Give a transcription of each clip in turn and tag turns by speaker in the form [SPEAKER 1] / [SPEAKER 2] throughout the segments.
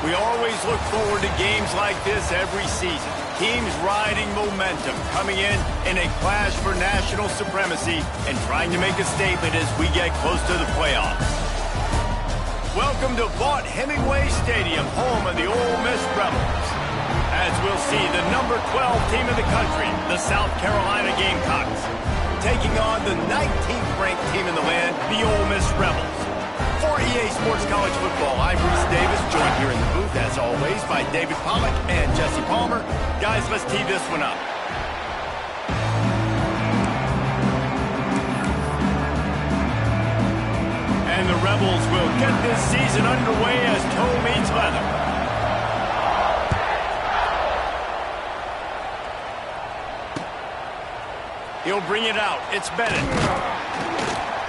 [SPEAKER 1] We always look forward to games like this every season. Teams riding momentum, coming in a clash for national supremacy and trying to make a statement as we get close to the playoffs. Welcome to Vaught Hemingway Stadium, home of the Ole Miss Rebels. As we'll see, the number 12 team in the country, the South Carolina Gamecocks, taking on the 19th ranked team in the land, the Ole Miss Rebels. For EA Sports College Football, I'm Bruce Davis, joined here in the booth, as always, by David Pollack and Jesse Palmer. Guys, let's tee this one up. And the Rebels will get this season underway as toe meets leather. He'll bring it out. It's Bennett.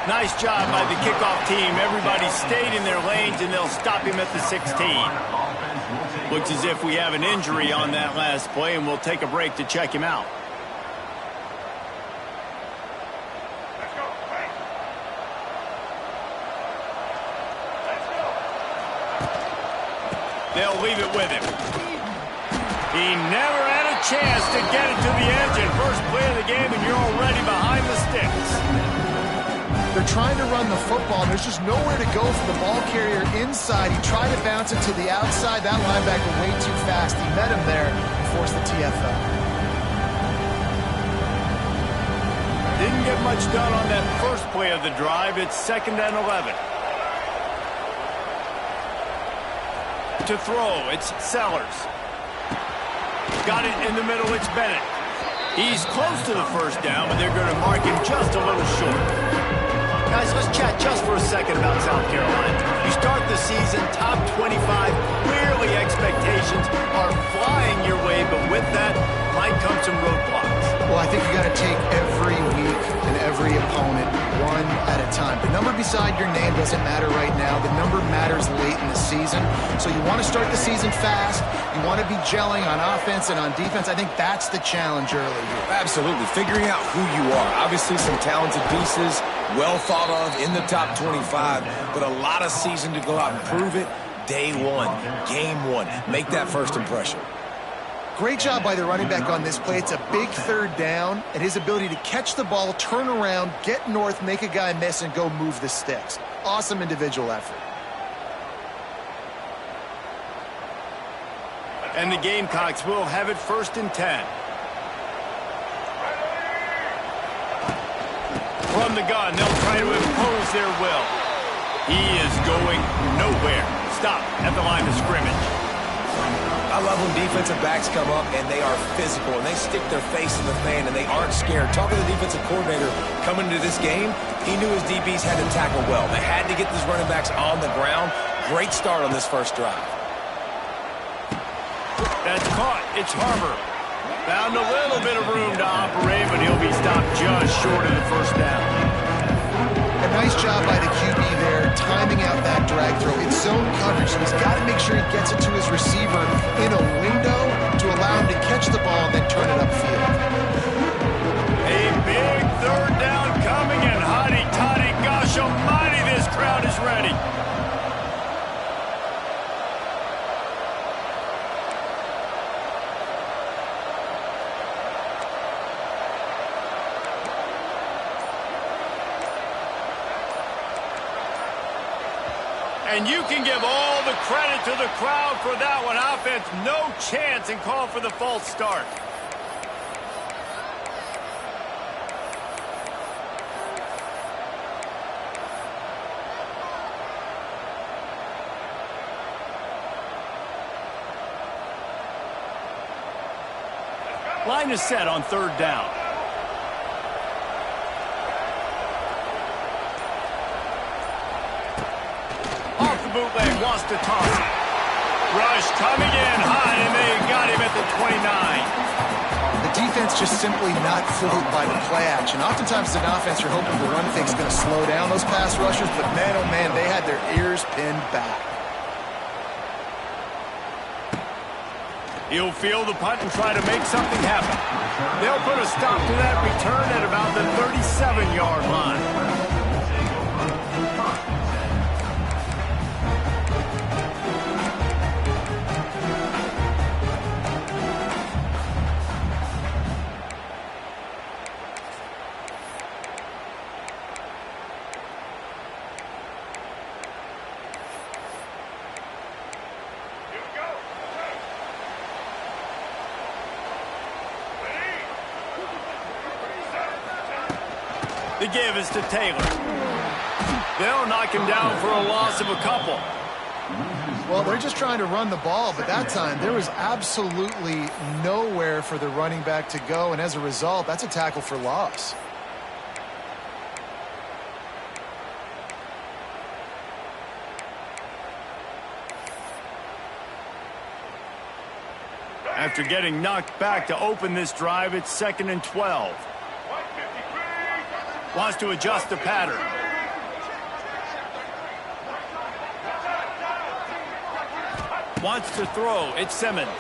[SPEAKER 1] Nice job by the kickoff team. Everybody stayed in their lanes, and they'll stop him at the 16. Looks as if we have an injury on that last play, and we'll take a break to check him out. They'll leave it with him. He never had a chance to get it to the edge, and first play of the game, and you're already behind the sticks.
[SPEAKER 2] They're trying to run the football, and there's just nowhere to go for the ball carrier inside. He tried to bounce it to the outside. That linebacker way too fast. He met him there and forced the TFL.
[SPEAKER 1] Didn't get much done on that first play of the drive. It's 2nd and 11. To throw, it's Sellers. Got it in the middle, it's Bennett. He's close to the first down, but they're going to mark him just a little short. Guys, let's chat just for a second about South Carolina. You start the season top 25. Clearly expectations are flying your way, but with that might come some roadblocks.
[SPEAKER 2] Well, I think you got to take every week and every opponent one at a time. The number beside your name doesn't matter right now. The number matters late in the season. So you want to start the season fast. You want to be gelling on offense and on defense. I think that's the challenge early here.
[SPEAKER 3] Absolutely. Figuring out who you are. Obviously some talented pieces, well thought of in the top 25, but a lot of season to go out and prove it. Day one, game one. Make that first impression.
[SPEAKER 2] Great job by the running back on this play. It's a big third down, and his ability to catch the ball, turn around, get north, make a guy miss, and go move the sticks. Awesome individual effort.
[SPEAKER 1] And the Gamecocks will have it 1st and 10. From the gun, they'll try to impose their will. He is going nowhere. Stop at the line of scrimmage.
[SPEAKER 3] I love when defensive backs come up and they are physical and they stick their face in the fan and they aren't scared. Talking to the defensive coordinator coming into this game, he knew his DBs had to tackle well. They had to get these running backs on the ground. Great start on this first drive.
[SPEAKER 1] That's caught. It's Harbor. Found a little bit of room to operate, but he'll be stopped just short of the first down.
[SPEAKER 2] A nice job by the QB there, timing out that drag throw. It's zone coverage, so he's got to make sure he gets it to his receiver in a window to allow him to catch the ball and then turn it upfield.
[SPEAKER 1] A big third down coming, and hotty-toddy, gosh almighty, this crowd is ready. And you can give all the credit to the crowd for that one. Offense, no chance, and call for the false start. Line is set on 3rd down. Bootleg wants to toss it. Rush coming in high, and they got him at the 29.
[SPEAKER 2] The defense just simply not fooled by the play action. Oftentimes as an offense, you're hoping the run fake's going to slow down those pass rushers, but man, oh man, they had their ears pinned back.
[SPEAKER 1] He'll field the punt and try to make something happen. They'll put a stop to that return at about the 37-yard line. The give is to Taylor. They'll knock him down for a loss of a couple.
[SPEAKER 2] Well, they're just trying to run the ball, but that time there was absolutely nowhere for the running back to go, and as a result, that's a tackle for loss.
[SPEAKER 1] After getting knocked back to open this drive, it's 2nd and 12. Wants to adjust the pattern. Wants to throw. It's Simmons.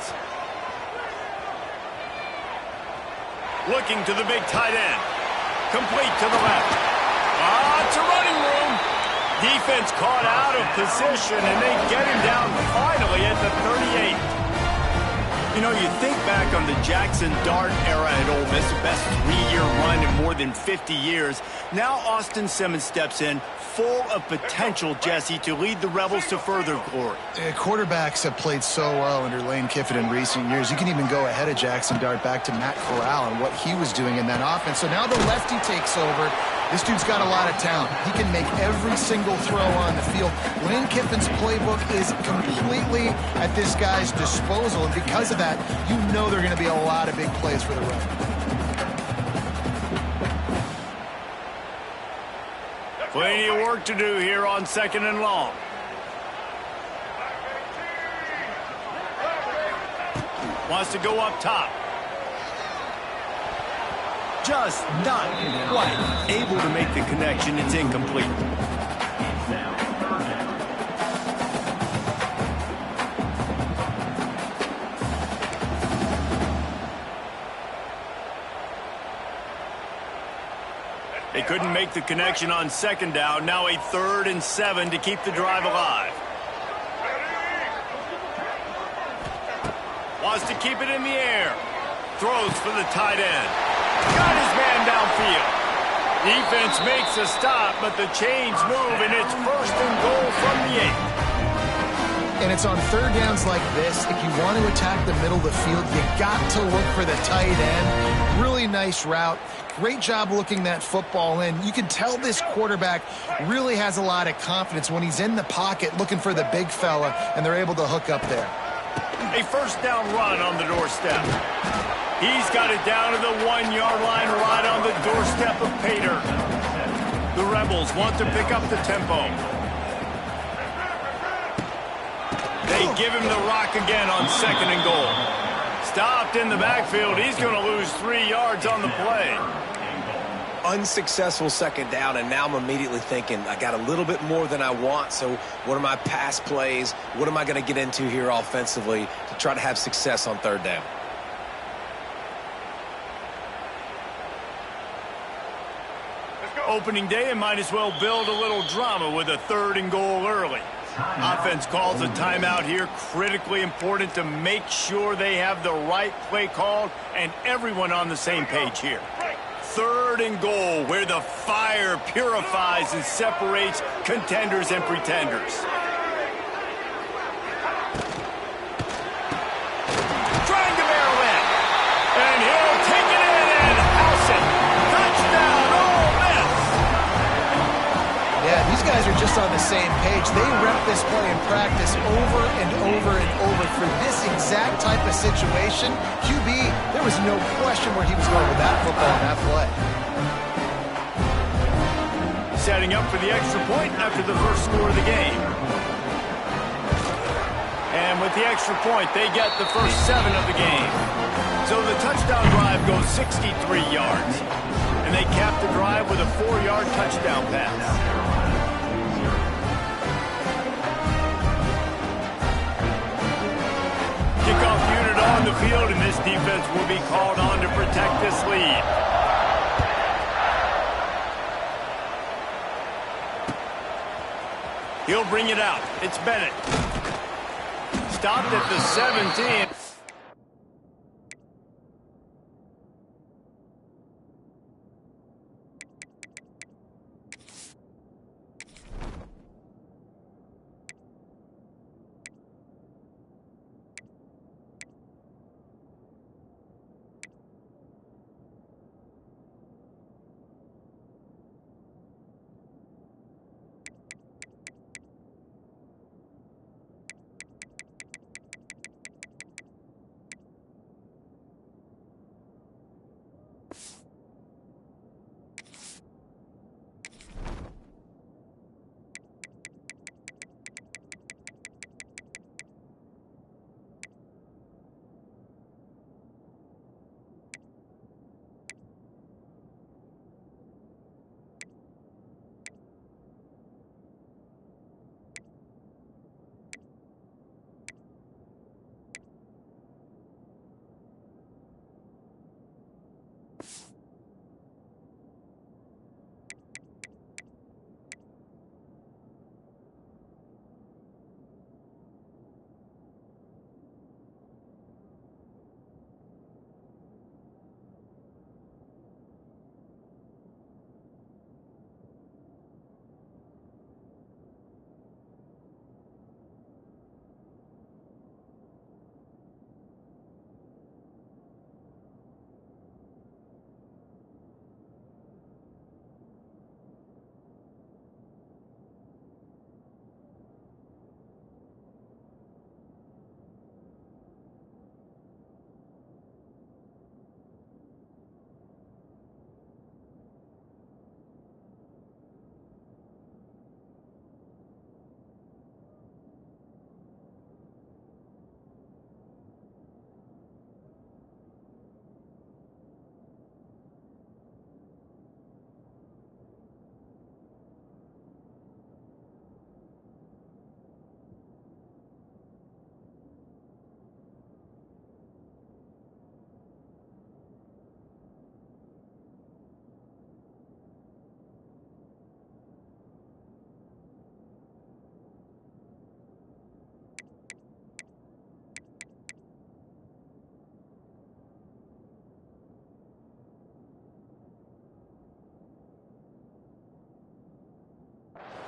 [SPEAKER 1] Looking to the big tight end. Complete to the left. It's a running room. Defense caught out of position, and they get him down finally at the 38. You know, you think back on the Jackson Dart era at Ole Miss, the best 3-year run in more than 50 years. Now Austin Simmons steps in, full of potential, Jesse, to lead the Rebels to further glory.
[SPEAKER 2] Quarterbacks have played so well under Lane Kiffin in recent years. You can even go ahead of Jackson Dart back to Matt Corral and what he was doing in that offense. So now the lefty takes over. This dude's got a lot of talent. He can make every single throw on the field. Lane Kiffin's playbook is completely at this guy's disposal, and because of that, you know there are going to be a lot of big plays for the Rebels.
[SPEAKER 1] Plenty of work to do here on 2nd and long. Wants to go up top. Just not quite able to make the connection. It's incomplete. They couldn't make the connection on 2nd down. Now a 3rd and 7 to keep the drive alive. Wants to keep it in the air. Throws for the tight end. Got his man downfield. Defense makes a stop, but the chains move, and it's 1st and goal from the 8.
[SPEAKER 2] And it's on 3rd downs like this. If you want to attack the middle of the field, you got to look for the tight end. Really nice route. Great job looking that football in. You can tell this quarterback really has a lot of confidence when he's in the pocket looking for the big fella, and they're able to hook up there.
[SPEAKER 1] A 1st down run on the doorstep. He's got it down to the 1-yard line right on the doorstep of Pater. The Rebels want to pick up the tempo. They give him the rock again on 2nd and goal. Stopped in the backfield. He's going to lose 3 yards on the play.
[SPEAKER 3] Unsuccessful 2nd down, and now I'm immediately thinking, I got a little bit more than I want, so what are my pass plays? What am I going to get into here offensively to try to have success on 3rd down?
[SPEAKER 1] Opening day, and might as well build a little drama with a 3rd and goal early. Offense calls a timeout here. Critically important to make sure they have the right play called and everyone on the same page here. 3rd and goal, where the fire purifies and separates contenders and pretenders. Trying to barrel in. And he'll take it in and house it. Touchdown, Ole Miss.
[SPEAKER 2] Yeah, these guys are just on the same page. They rep this play in practice over and over and over for this exact type of situation. QB, there was no question where he was going with that football and that play.
[SPEAKER 1] Setting up for the extra point after the first score of the game. And with the extra point, they get the first 7 of the game. So the touchdown drive goes 63 yards. And they cap the drive with a 4-yard touchdown pass. Kickoff unit on the field, and this defense will be called on to protect this lead. He'll bring it out. It's Bennett. Stopped at the 17.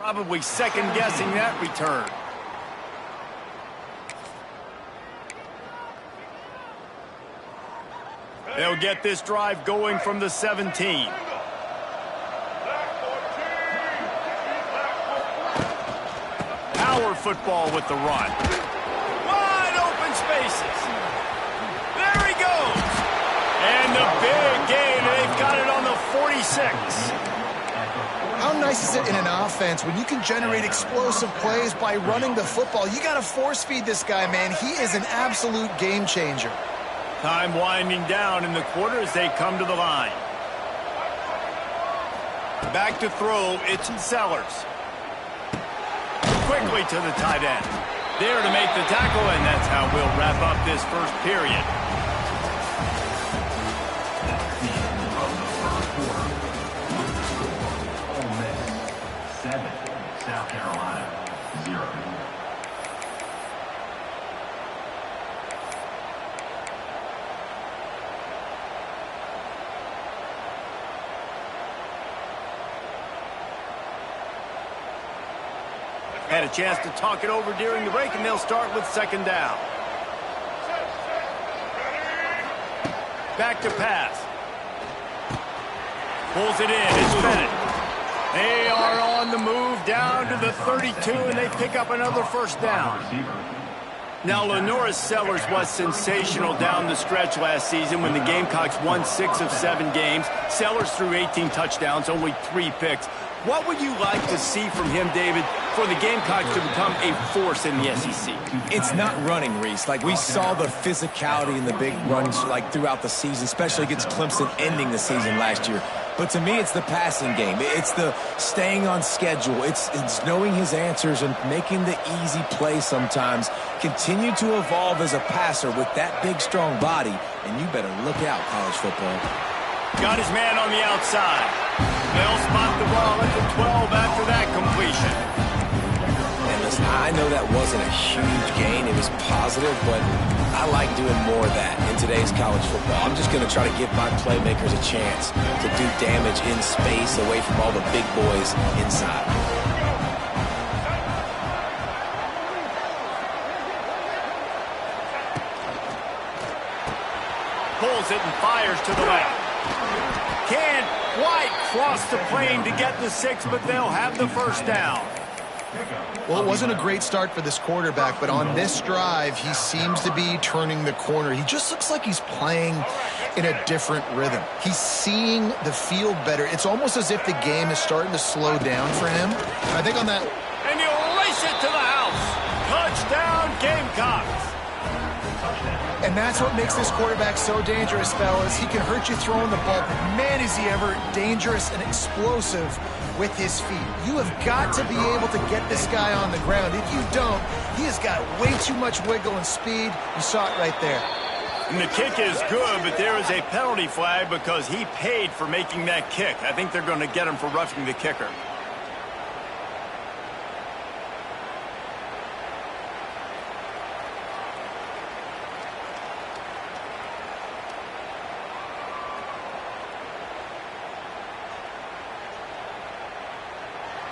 [SPEAKER 1] Probably second-guessing that return. They'll get this drive going from the 17. Power football with the run. Wide open spaces. There he goes. And the big gain. They've got it on the 46.
[SPEAKER 2] How nice is it in an offense when you can generate explosive plays by running the football? You got to force feed this guy, man. He is an absolute game changer.
[SPEAKER 1] Time winding down in the quarter as they come to the line. Back to throw, it's Sellers. Quickly to the tight end. There to make the tackle, and that's how we'll wrap up this first period.
[SPEAKER 4] South Carolina, 0.
[SPEAKER 1] Had a chance to talk it over during the break, and they'll start with second down. Back to pass. Pulls it in. It's Bennett. They are on the move down to the 32, and they pick up another first down. Now, Lenoris Sellers was sensational down the stretch last season when the Gamecocks won 6 of 7 games. Sellers threw 18 touchdowns, only 3 picks. What would you like to see from him, David, for the Gamecocks to become a force in the SEC?
[SPEAKER 3] It's not running, Reese. Like, we saw the physicality in the big runs, like, throughout the season, especially against Clemson ending the season last year. But to me, it's the passing game. It's the staying on schedule. It's knowing his answers and making the easy play sometimes. Continue to evolve as a passer with that big, strong body, and you better look out, college football.
[SPEAKER 1] Got his man on the outside. They'll spot the ball at the 12 after that completion.
[SPEAKER 3] And listen, I know that wasn't a huge gain. It was positive, but I like doing more of that in today's college football. I'm just going to try to give my playmakers a chance to do damage in space away from all the big boys inside.
[SPEAKER 1] Pulls it and fires to the left. Can't quite cross the plane to get the 6, but they'll have the first down.
[SPEAKER 2] Well, it wasn't a great start for this quarterback, but on this drive, he seems to be turning the corner. He just looks like he's playing in a different rhythm. He's seeing the field better. It's almost as if the game is starting to slow down for him. I think on that...
[SPEAKER 1] And he'll race it to the house. Touchdown, Gamecocks.
[SPEAKER 2] And that's what makes this quarterback so dangerous, fellas. He can hurt you throwing the ball, but man, is he ever dangerous and explosive with his feet. You have got to be able to get this guy on the ground. If you don't, he has got way too much wiggle and speed. You saw it right there.
[SPEAKER 1] And the kick is good, but there is a penalty flag because he paid for making that kick. I think they're going to get him for roughing the kicker.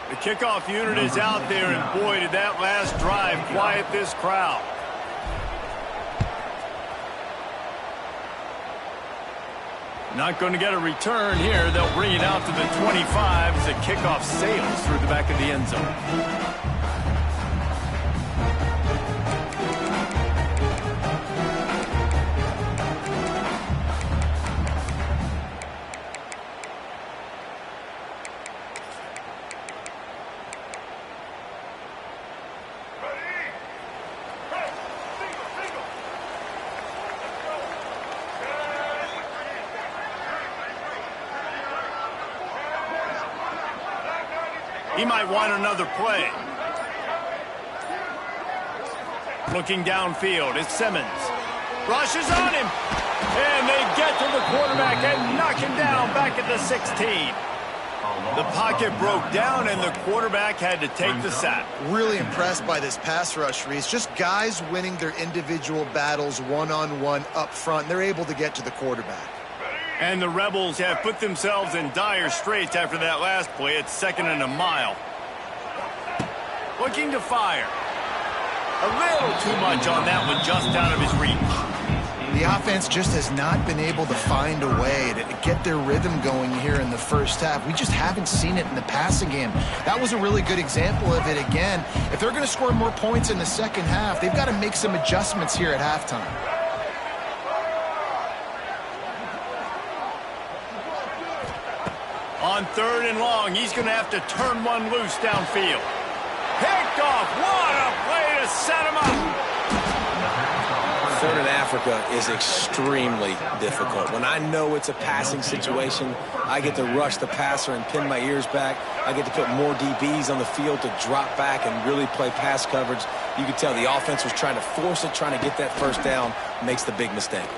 [SPEAKER 1] The kickoff unit is out there, and boy, did that last drive quiet this crowd. Not going to get a return here. They'll bring it out to the 25 as the kickoff sails through the back of the end zone. He might want another play. Looking downfield, it's Simmons. Rushes on him. And they get to the quarterback and knock him down back at the 16. The pocket broke down, and the quarterback had to take the sack.
[SPEAKER 2] Really impressed by this pass rush, Reese. Just guys winning their individual battles one-on-one up front. They're able to get to the quarterback.
[SPEAKER 1] And the Rebels have put themselves in dire straits after that last play. It's 2nd and a mile. Looking to fire. A little too much on that one, just out of his reach.
[SPEAKER 2] The offense just has not been able to find a way to get their rhythm going here in the first half. We just haven't seen it in the passing game. That was a really good example of it again. If they're going to score more points in the second half, they've got to make some adjustments here at halftime.
[SPEAKER 1] On 3rd and long, he's going to have to turn one loose downfield. Picked off. What a play to set him up.
[SPEAKER 3] 3rd in Africa is extremely difficult. When I know it's a passing situation, I get to rush the passer and pin my ears back. I get to put more DBs on the field to drop back and really play pass coverage. You can tell the offense was trying to force it, trying to get that first down, makes the big mistake.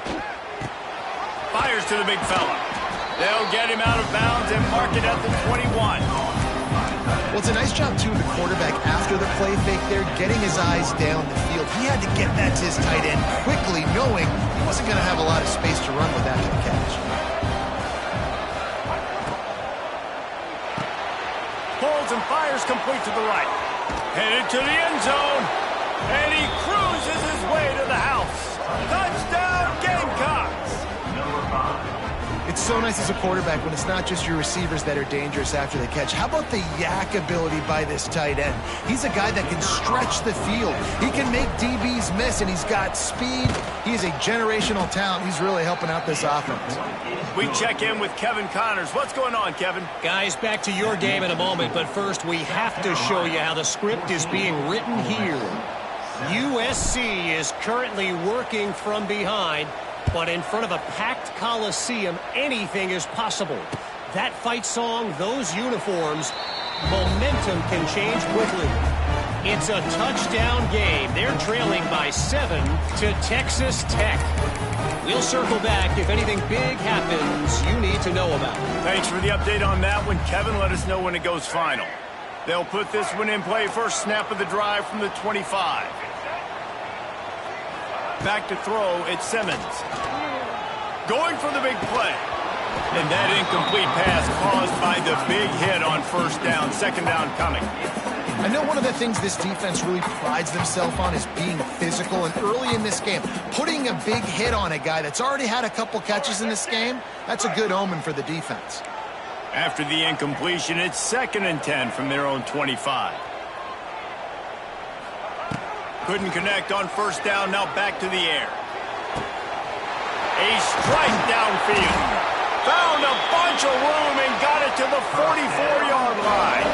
[SPEAKER 1] Fires to the big fella. They'll get him out of bounds and mark it at the 21.
[SPEAKER 2] Well, it's a nice job, too, of the quarterback after the play fake there, getting his eyes down the field. He had to get that to his tight end quickly, knowing he wasn't going to have a lot of space to run with after the catch.
[SPEAKER 1] Pulls and fires complete to the right. Headed to the end zone. And he cruises his way to the house. Touchdown, Gamecocks!
[SPEAKER 2] It's so nice as a quarterback when it's not just your receivers that are dangerous after the catch. How about the yak ability by this tight end? He's a guy that can stretch the field. He can make DBs miss, and he's got speed. He is a generational talent. He's really helping out this offense.
[SPEAKER 1] We check in with Kevin Connors. What's going on, Kevin?
[SPEAKER 5] Guys, back to your game in a moment, but first we have to show you how the script is being written here. USC is currently working from behind, but in front of a packed Coliseum, anything is possible. That fight song, those uniforms, momentum can change quickly. It's a touchdown game. They're trailing by 7 to Texas Tech. We'll circle back if anything big happens you need to know about.
[SPEAKER 1] Thanks for the update on that one, Kevin. Let us know when it goes final. They'll put this one in play first snap of the drive from the 25. Back to throw, it's Simmons. Going for the big play. And that incomplete pass caused by the big hit on first down. Second down coming.
[SPEAKER 2] I know one of the things this defense really prides themselves on is being physical. And early in this game, putting a big hit on a guy that's already had a couple catches in this game, that's a good omen for the defense.
[SPEAKER 1] After the incompletion, it's 2nd and 10 from their own 25. Couldn't connect on first down, now back to the air. A strike downfield. Found a bunch of room and got it to the 44-yard line.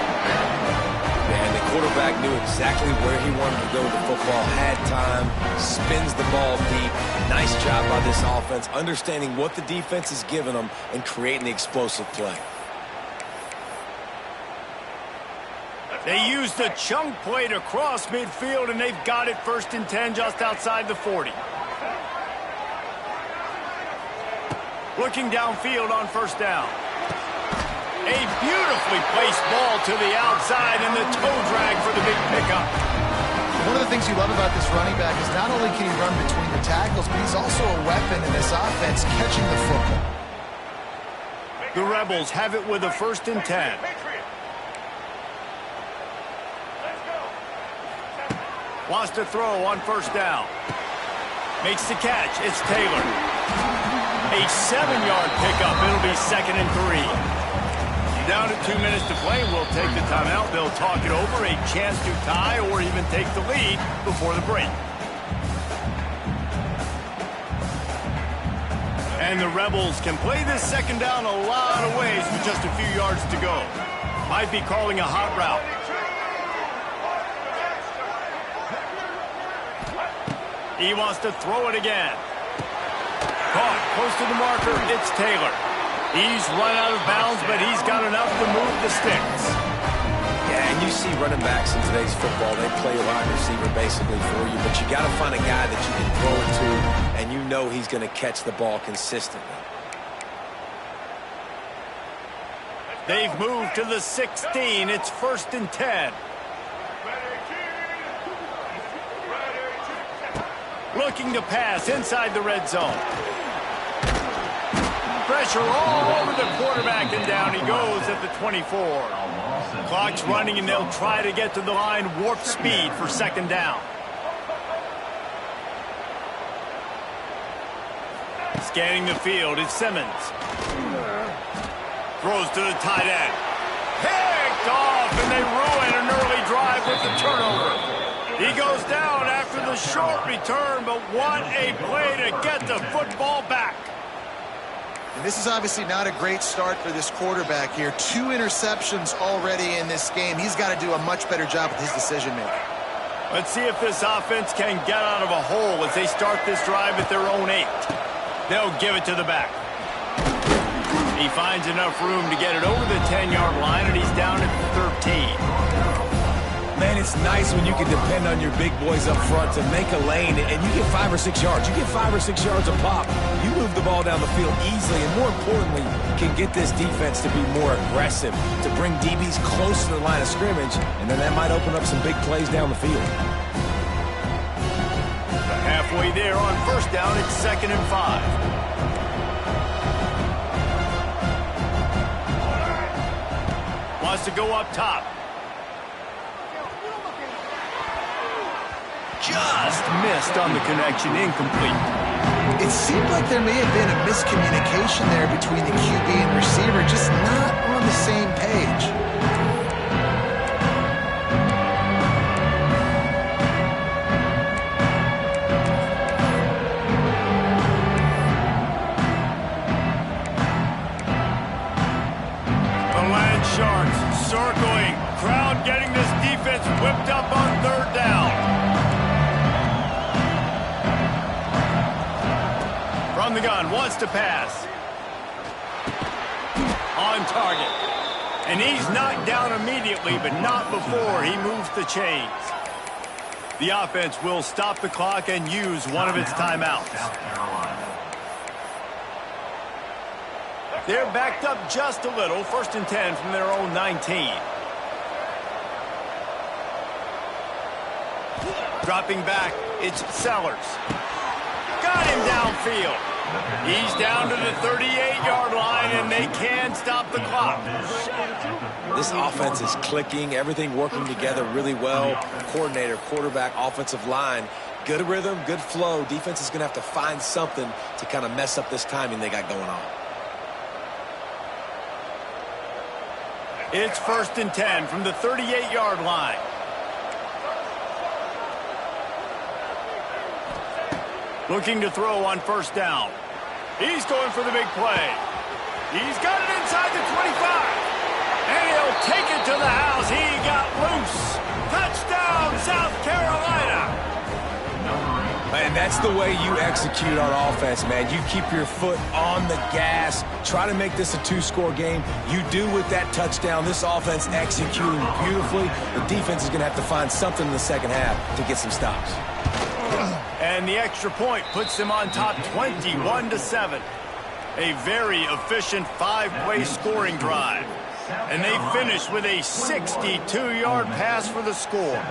[SPEAKER 3] Man, the quarterback knew exactly where he wanted to go with the football, had time, spins the ball deep. Nice job by this offense, understanding what the defense is giving them and creating the explosive play.
[SPEAKER 1] They used the chunk play to cross midfield, and they've got it 1st and 10 just outside the 40. Looking downfield on first down. A beautifully placed ball to the outside, and the toe drag for the big pickup.
[SPEAKER 2] One of the things you love about this running back is not only can he run between the tackles, but he's also a weapon in this offense catching the football.
[SPEAKER 1] The Rebels have it with a 1st and 10. Wants to throw on first down. Makes the catch. It's Taylor. A 7-yard pickup. It'll be 2nd and 3. Down to 2 minutes to play. We'll take the timeout. They'll talk it over. A chance to tie or even take the lead before the break. And the Rebels can play this 2nd down a lot of ways with just a few yards to go. Might be calling a hot route. He wants to throw it again. Caught close to the marker. It's Taylor. He's run out of bounds, but he's got enough to move the sticks.
[SPEAKER 3] Yeah, and you see running backs in today's football, they play a wide receiver basically for you, but you got to find a guy that you can throw it to, and you know he's going to catch the ball consistently.
[SPEAKER 1] They've moved to the 16. It's 1st and 10. Looking to pass inside the red zone. pressure all over the quarterback, and down he goes at the 24. Clock's running, and they'll try to get to the line warp speed for second down. Scanning the field, it's Simmons. Throws to the tight end. Picked off, and they ruin an early drive with the turnover. He goes down after the short return, but what a play to get the football back.
[SPEAKER 2] And this is obviously not a great start for this quarterback here. 2 interceptions already in this game. He's got to do a much better job with his decision-making.
[SPEAKER 1] Let's see if this offense can get out of a hole as they start this drive at their own 8. They'll give it to the back. He finds enough room to get it over the 10-yard line, and he's down at 13.
[SPEAKER 3] Man, it's nice when you can depend on your big boys up front to make a lane, and you get 5 or 6 yards. You get 5 or 6 yards a pop. You move the ball down the field easily, and more importantly, can get this defense to be more aggressive, to bring DBs close to the line of scrimmage, and then that might open up some big plays down the field.
[SPEAKER 1] Halfway there on first down, it's 2nd and 5. Wants to go up top. Just missed on the connection, incomplete.
[SPEAKER 2] It seemed like there may have been a miscommunication there between the QB and receiver, just not on the same page.
[SPEAKER 1] Sharks circling. Crowd getting this defense whipped up on 3rd down. From the gun, wants to pass. On target. And he's knocked down immediately, but not before he moves the chains. The offense will stop the clock and use one of its timeouts. They're backed up just a little. 1st and 10 from their own 19. Dropping back, it's Sellers. Got him downfield. He's down to the 38-yard line, and they can stop the clock.
[SPEAKER 3] This offense is clicking, everything working together really well. Coordinator, quarterback, offensive line. Good rhythm, good flow. Defense is going to have to find something to kind of mess up this timing they got going on.
[SPEAKER 1] It's 1st and 10 from the 38-yard line. Looking to throw on first down. He's going for the big play. He's got it inside the 25. And he'll take it to the house. He got loose. Touchdown, South Carolina.
[SPEAKER 3] And that's the way you execute on offense, man. You keep your foot on the gas. Try to make this a 2-score game. You do with that touchdown. This offense executing beautifully. The defense is going to have to find something in the second half to get some stops.
[SPEAKER 1] And the extra point puts them on top 21-7. A very efficient 5-play scoring drive. And they finish with a 62-yard pass for the score.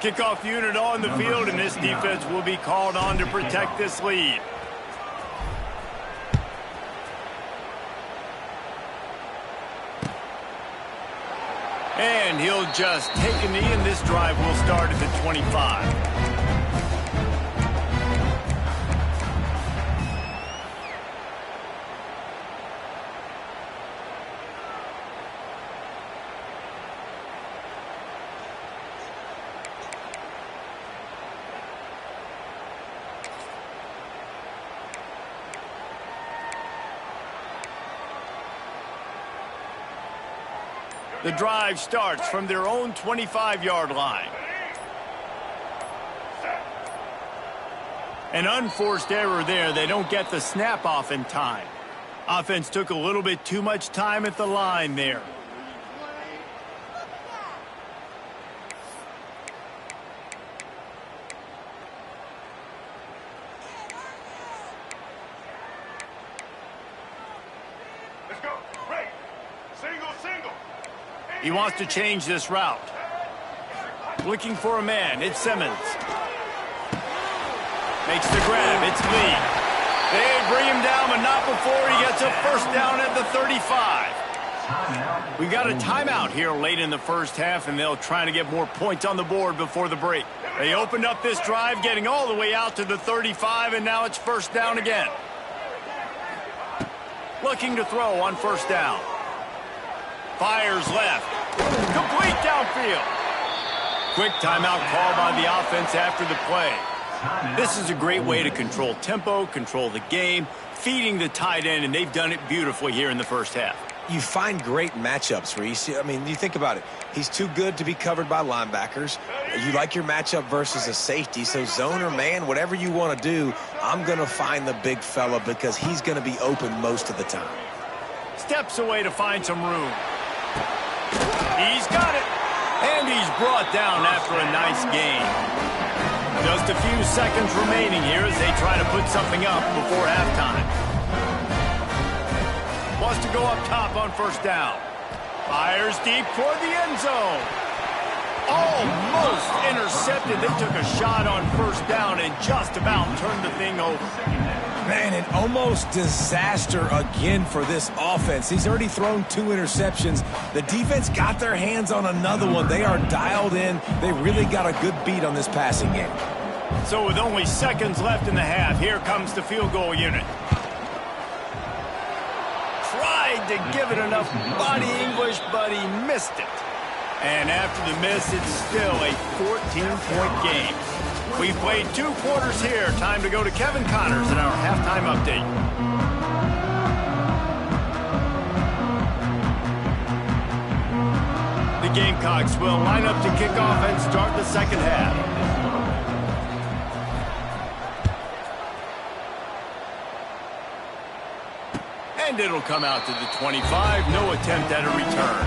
[SPEAKER 1] Kickoff unit on the field, and this defense will be called on to protect this lead. And he'll just take a knee, and this drive will start at the 25. The drive starts from their own 25-yard line. An unforced error there. They don't get the snap off in time. Offense took a little bit too much time at the line there.
[SPEAKER 6] Let's go. Break. Single, single.
[SPEAKER 1] He wants to change this route. Looking for a man. It's Simmons. Makes the grab. It's Lee. They bring him down, but not before he gets a first down at the 35. We got a timeout here late in the first half, and they'll try to get more points on the board before the break. They opened up this drive, getting all the way out to the 35, and now it's first down again. Looking to throw on first down. Fires left. Complete downfield. Quick timeout call by the offense after the play. This is a great way to control tempo, control the game, feeding the tight end, and they've done it beautifully here in the first half.
[SPEAKER 3] You find great matchups, Reese. I mean, you think about it. He's too good to be covered by linebackers. You like your matchup versus a safety, so zone or man, whatever you want to do, I'm going to find the big fella because he's going to be open most of the time.
[SPEAKER 1] Steps away to find some room. He's got it. And he's brought down after a nice gain. Just a few seconds remaining here as they try to put something up before halftime. Wants to go up top on first down. Fires deep toward the end zone. Almost intercepted. They took a shot on first down and just about turned the thing over.
[SPEAKER 3] Man, an almost disaster again for this offense. He's already thrown 2 interceptions. The defense got their hands on another one. They are dialed in. They really got a good beat on this passing game.
[SPEAKER 1] So with only seconds left in the half, here comes the field goal unit. Tried to give it enough body English, but he missed it. And after the miss, it's still a 14-point game. We've played 2 quarters here. Time to go to Kevin Connors in our halftime update. The Gamecocks will line up to kick off and start the second half. And it'll come out to the 25. No attempt at a return.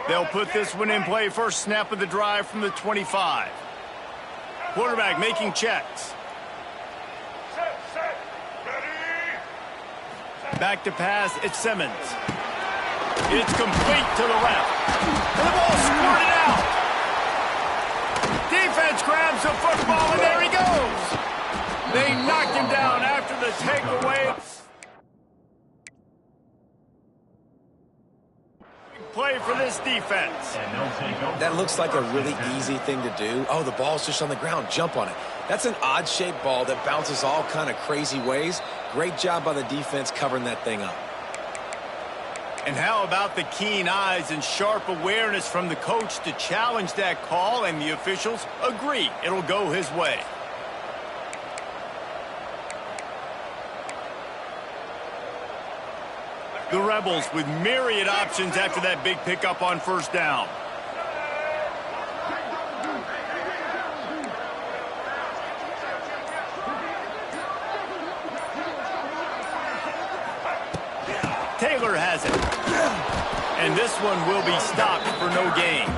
[SPEAKER 1] They'll put this one in play. First snap of the drive from the 25. Quarterback making checks.
[SPEAKER 6] Set, ready.
[SPEAKER 1] Back to pass, it's Simmons. It's complete to the left. And the ball squirted out. Defense grabs the football, and there he goes. They knocked him down after the takeaway. Play for this defense.
[SPEAKER 3] That looks like a really easy thing to do. Oh, the ball's just on the ground. Jump on it. That's an odd-shaped ball that bounces all kind of crazy ways. Great job by the defense covering that thing up.
[SPEAKER 1] And how about the keen eyes and sharp awareness from the coach to challenge that call, and the officials agree it'll go his way. The Rebels with myriad options after that big pickup on first down. Taylor has it. And this one will be stopped for no gain.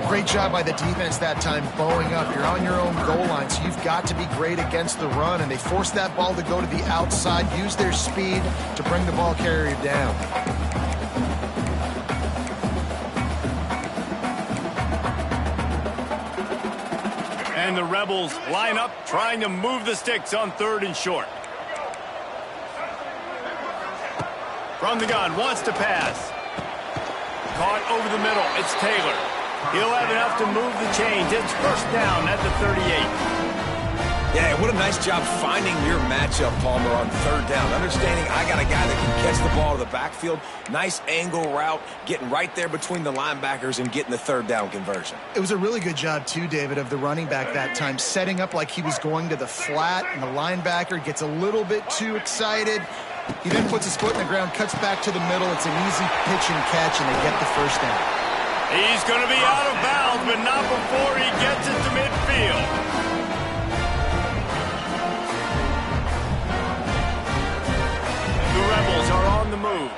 [SPEAKER 2] Great job by the defense that time, bowing up. You're on your own goal line, so you've got to be great against the run, and they forced that ball to go to the outside, use their speed to bring the ball carrier down.
[SPEAKER 1] And the Rebels line up, trying to move the sticks on 3rd and short. From the gun, wants to pass. Caught over the middle, it's Taylor. He'll have enough to move the chains. It's first down at the 38.
[SPEAKER 3] Yeah, what a nice job finding your matchup, Palmer, on 3rd down. Understanding I got a guy that can catch the ball to the backfield. Nice angle route, getting right there between the linebackers and getting the 3rd down conversion.
[SPEAKER 2] It was a really good job, too, David, of the running back that time, setting up like he was going to the flat, and the linebacker gets a little bit too excited. He then puts his foot in the ground, cuts back to the middle. It's an easy pitch and catch, and they get the first down.
[SPEAKER 1] He's going to be out of bounds, but not before he gets it to midfield. The Rebels are on the move.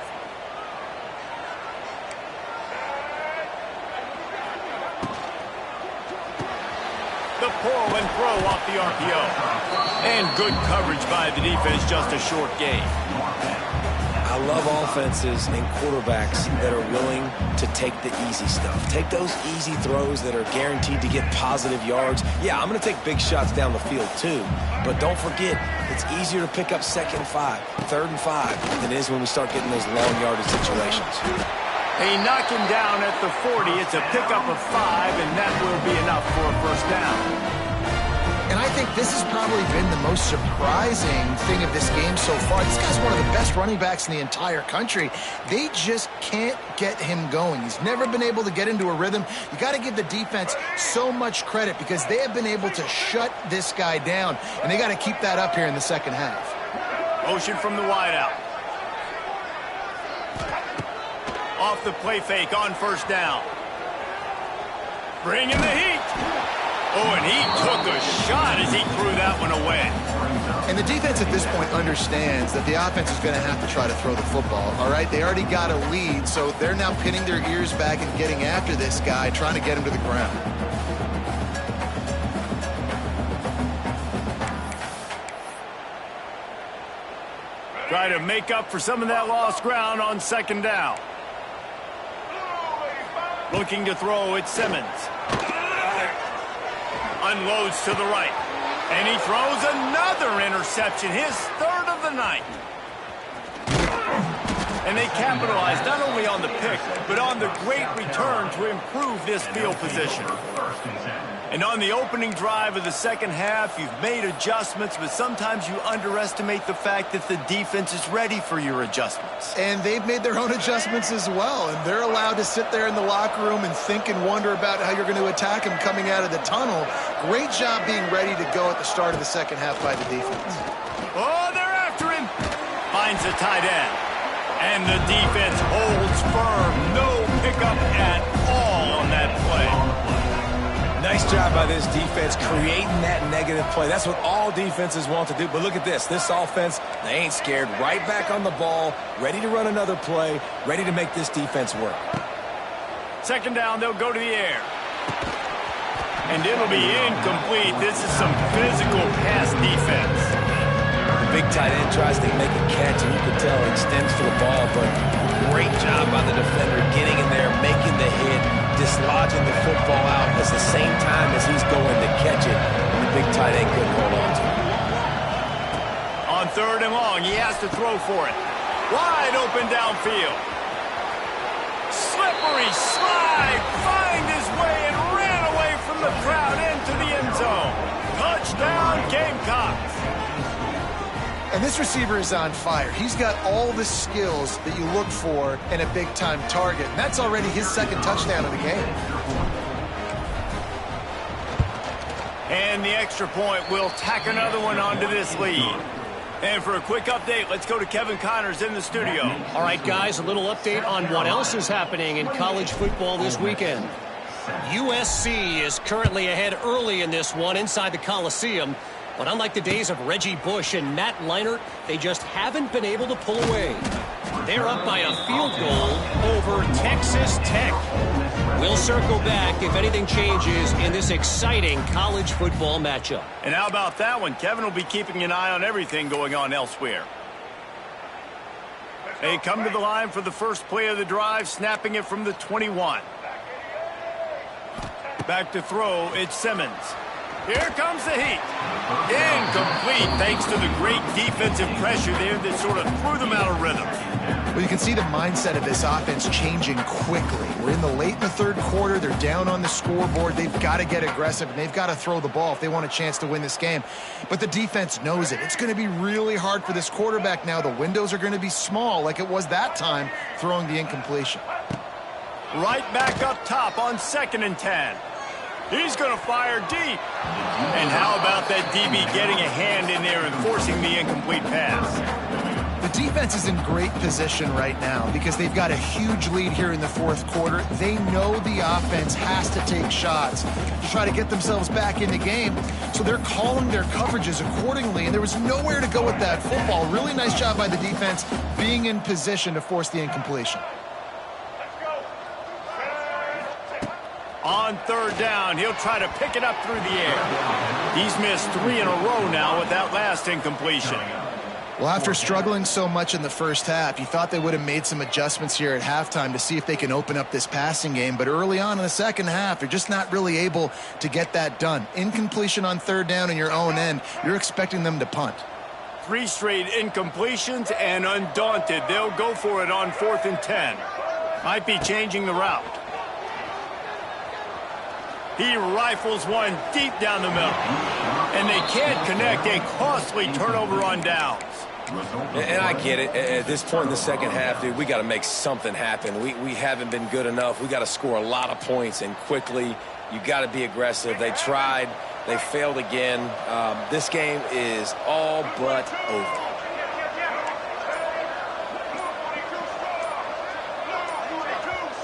[SPEAKER 1] The the pull and throw off the RPO. And good coverage by the defense, just a short gain.
[SPEAKER 3] I love offenses and quarterbacks that are willing to take the easy stuff. Take those easy throws that are guaranteed to get positive yards. Yeah, I'm going to take big shots down the field too. But don't forget, it's easier to pick up 2nd and 5, 3rd and 5 than it is when we start getting those long yardage situations.
[SPEAKER 1] They knock him down at the 40. It's a pickup of 5, and that will be enough for a first down.
[SPEAKER 2] And I think this has probably been the most surprising thing of this game so far. This guy's one of the best running backs in the entire country. They just can't get him going. He's never been able to get into a rhythm. You got to give the defense so much credit because they have been able to shut this guy down, and they got to keep that up here in the second half.
[SPEAKER 1] Motion from the wideout. Off the play fake on first down. Bring in the heat. Oh, and he took a shot as he threw that one away.
[SPEAKER 2] And the defense at this point understands that the offense is going to have to try to throw the football, all right? They already got a lead, so they're now pinning their ears back and getting after this guy, trying to get him to the ground.
[SPEAKER 1] Try to make up for some of that lost ground on second down. Looking to throw, it's Simmons. Unloads to the right. And he throws another interception, his 3rd of the night. And they capitalize not only on the pick, but on the great return to improve this field position. And on the opening drive of the second half, you've made adjustments, but sometimes you underestimate the fact that the defense is ready for your adjustments.
[SPEAKER 2] And they've made their own adjustments as well, and they're allowed to sit there in the locker room and think and wonder about how you're going to attack him coming out of the tunnel. Great job being ready to go at the start of the second half by the defense.
[SPEAKER 1] Oh, they're after him. Finds a tight end. And the defense holds firm. No pickup at all on that play.
[SPEAKER 3] Nice job by this defense creating that negative play. That's what all defenses want to do. But look at this. This offense, they ain't scared. Right back on the ball, ready to run another play, ready to make this defense work.
[SPEAKER 1] Second down, they'll go to the air. And it'll be incomplete. This is some physical pass defense.
[SPEAKER 3] The big tight end tries to make a catch, and you can tell he extends to the ball, but great job by the defender getting in there, making the hit, dislodging the football out at the same time as he's going to catch it, and the big tight end couldn't hold on to it.
[SPEAKER 1] On 3rd and long, he has to throw for it. Wide open downfield. Slippery slide, find his way and ran away from the crowd into the end zone. Touchdown, Gamecocks.
[SPEAKER 2] And this receiver is on fire. He's got all the skills that you look for in a big-time target. And that's already his 2nd touchdown of the game.
[SPEAKER 1] And the extra point will tack another one onto this lead. And for a quick update, let's go to Kevin Connors in the studio.
[SPEAKER 5] All right, guys, a little update on what else is happening in college football this weekend. USC is currently ahead early in this one inside the Coliseum. But unlike the days of Reggie Bush and Matt Leinart, they just haven't been able to pull away. They're up by a field goal over Texas Tech. We'll circle back if anything changes in this exciting college football matchup.
[SPEAKER 1] And how about that one? Kevin will be keeping an eye on everything going on elsewhere. They come to the line for the first play of the drive, snapping it from the 21. Back to throw, it's Simmons. Here comes the heat. Incomplete thanks to the great defensive pressure there that sort of threw them out of rhythm.
[SPEAKER 2] Well, you can see the mindset of this offense changing quickly. We're in the late in the 3rd quarter. They're down on the scoreboard. They've got to get aggressive, and they've got to throw the ball if they want a chance to win this game. But the defense knows it. It's going to be really hard for this quarterback now. The windows are going to be small like it was that time throwing the incompletion.
[SPEAKER 1] Right back up top on 2nd and 10. He's going to fire deep. And how about that DB getting a hand in there and forcing the incomplete pass?
[SPEAKER 2] The defense is in great position right now because they've got a huge lead here in the 4th quarter. They know the offense has to take shots to try to get themselves back in the game. So they're calling their coverages accordingly, and there was nowhere to go with that football. Really nice job by the defense being in position to force the incompletion.
[SPEAKER 1] On third down, he'll try to pick it up through the air. He's missed 3 in a row now with that last incompletion.
[SPEAKER 2] Well, after struggling so much in the first half, you thought they would have made some adjustments here at halftime to see if they can open up this passing game. But early on in the second half, they're just not really able to get that done. Incompletion on third down in your own end, you're expecting them to punt.
[SPEAKER 1] 3 straight incompletions, and undaunted, they'll go for it on 4th and 10. Might be changing the route. He rifles one deep down the middle. And they can't connect, a costly turnover on downs.
[SPEAKER 3] And I get it. At this point in the second half, dude, we got to make something happen. We haven't been good enough. We got to score a lot of points and quickly. You got to be aggressive. They tried. They failed again. This game is all but over.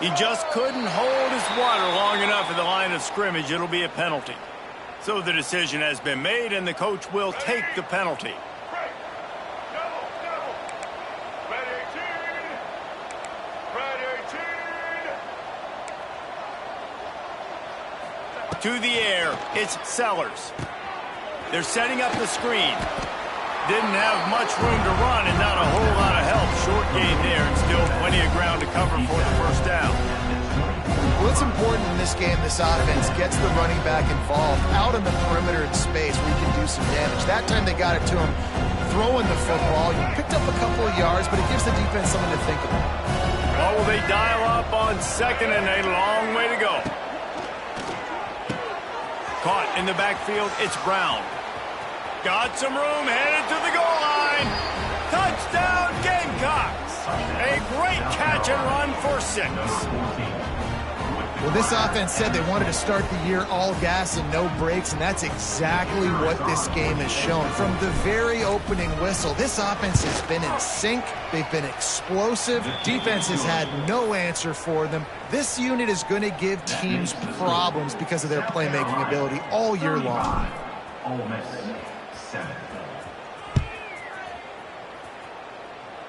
[SPEAKER 1] He just couldn't hold his water long enough at the line of scrimmage. It'll be a penalty. So the decision has been made, and the coach will take the penalty. To the air, it's Sellers. They're setting up the screen. Didn't have much room to run and not a whole lot of help. Short gain there and still plenty of ground to cover for the first down.
[SPEAKER 2] Well, it's important in this game, this offense gets the running back involved out in the perimeter in space where you can do some damage. That time they got it to him throwing the football. You picked up a couple of yards, but it gives the defense something to think about.
[SPEAKER 1] Oh, they dial up on 2nd and a long way to go. Caught in the backfield, it's Brown. Got some room, headed to the goal line. Touchdown, Gamecocks. A great catch and run for 6.
[SPEAKER 2] Well, this offense said they wanted to start the year all gas and no brakes, and that's exactly what this game has shown. From the very opening whistle, this offense has been in sync. They've been explosive. Defense has had no answer for them. This unit is going to give teams problems because of their playmaking ability all year long.
[SPEAKER 4] Ole Miss 7.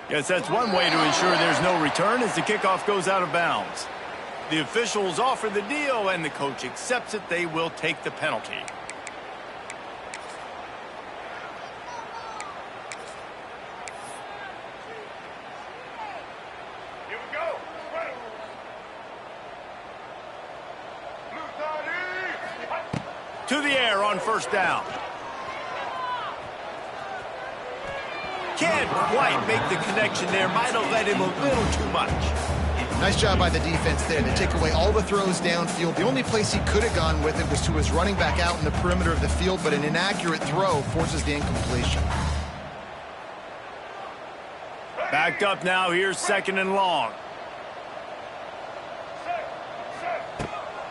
[SPEAKER 1] Yes, that's one way to ensure there's no return as the kickoff goes out of bounds. The officials offer the deal, and the coach accepts it. They will take the penalty.
[SPEAKER 6] Here we go.
[SPEAKER 1] To the air on first down. Can't quite make the connection there. Might have let him a little too much.
[SPEAKER 2] Nice job by the defense there. They take away all the throws downfield. The only place he could have gone with it was to his running back out in the perimeter of the field, but an inaccurate throw forces the incompletion.
[SPEAKER 1] Backed up now. Here's 2nd and long.